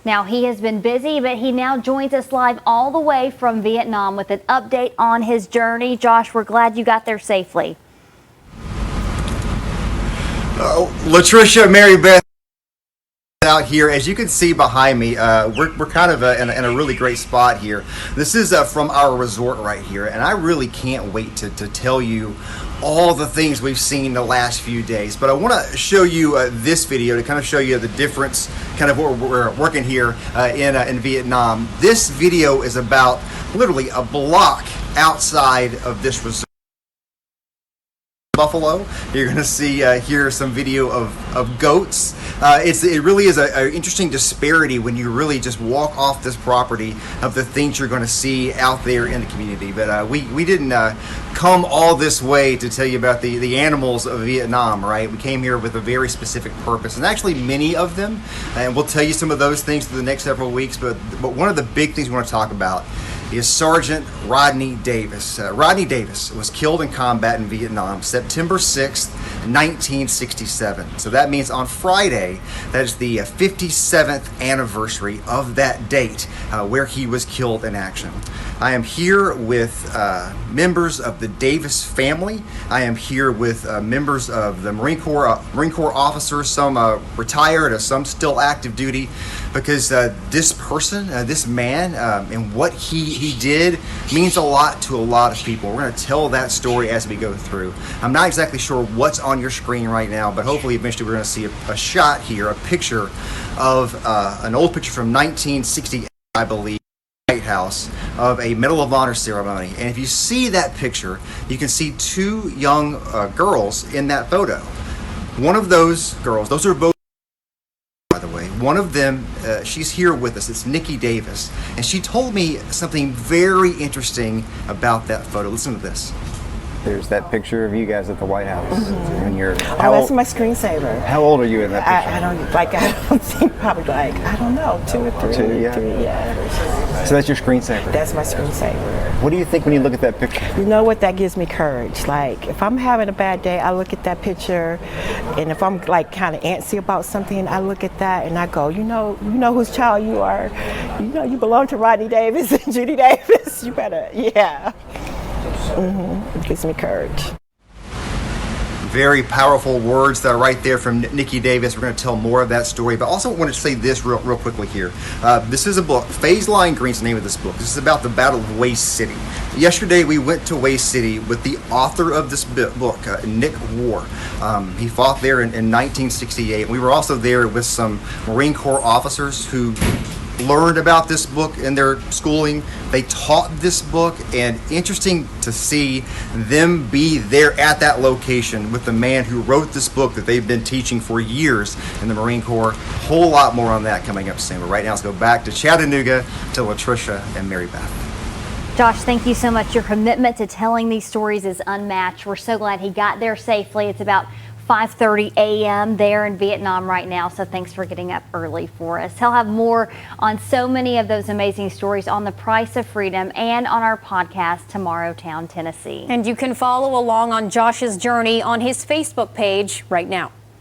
Now, he has been busy, but he now joins us live all the way from Vietnam with an update on his journey. Josh, we're glad you got there safely. Latricia, Mary Beth, out here, as you can see behind me, we're kind of in a really great spot here. This is from our resort right here, and I really can't wait to tell you all the things we've seen the last few days. But I want to show you this video to kind of show you the difference, kind of what we're working here in Vietnam. This video is about literally a block outside of this resort. Buffalo. You're going to see here some video of goats. It really is an interesting disparity when you really just walk off this property of the things you're going to see out there in the community. But we didn't come all this way to tell you about the animals of Vietnam, right? We came here with a very specific purpose, and actually many of them, and we'll tell you some of those things for the next several weeks. But one of the big things we want to talk about is Sgt Rodney Davis. Rodney Davis was killed in combat in Vietnam September 6th, 1967. So that means on Friday, that is the 57th anniversary of that date where he was killed in action. I am here with members of the Davis family. I am here with members of the Marine Corps officers, some retired, some still active duty, because this person, this man, and what he did means a lot to a lot of people. We're going to tell that story as we go through. I'm not exactly sure what's on your screen right now, but hopefully eventually we're going to see a shot here, a picture of an old picture from 1968, I believe, White House, of a Medal of Honor ceremony. And if you see that picture, you can see two young girls in that photo. One of those girls, those are both, by the way, one of them, she's here with us. It's Sgt Davis. And she told me something very interesting about that photo. Listen to this. There's that picture of you guys at the White House. Mm-hmm. When you're, that's my screensaver. How old are you in that picture? I don't think probably I don't know, 2 or 3. 2, yeah. 3, yeah. So that's your screensaver? That's my screensaver. What do you think when you look at that picture? You know what? That gives me courage. Like, if I'm having a bad day, I look at that picture, and if I'm like kind of antsy about something, I look at that and I go, you know whose child you are. You know you belong to Rodney Davis and Sgt Davis. You better, yeah. It gives me courage. Very powerful words that are right there from Sgt Davis. We're going to tell more of that story, but also want to say this real quickly here. This is a book. Phase Line Green's the name of this book. This is about the Battle of Waste City. Yesterday we went to Waste City with the author of this book, Nick War. He fought there in 1968. We were also there with some Marine Corps officers who learned about this book in their schooling. They taught this book, and interesting to see them be there at that location with the man who wrote this book that they've been teaching for years in the Marine Corps. Whole lot more on that coming up soon. But right now, let's go back to Chattanooga to Latricia and Mary Beth. Josh, thank you so much. Your commitment to telling these stories is unmatched. We're so glad he got there safely. It's about 5:30 a.m. there in Vietnam right now, so thanks for getting up early for us. He'll have more on so many of those amazing stories on the price of freedom and on our podcast, Tomorrow Town, Tennessee. And you can follow along on Josh's journey on his Facebook page right now.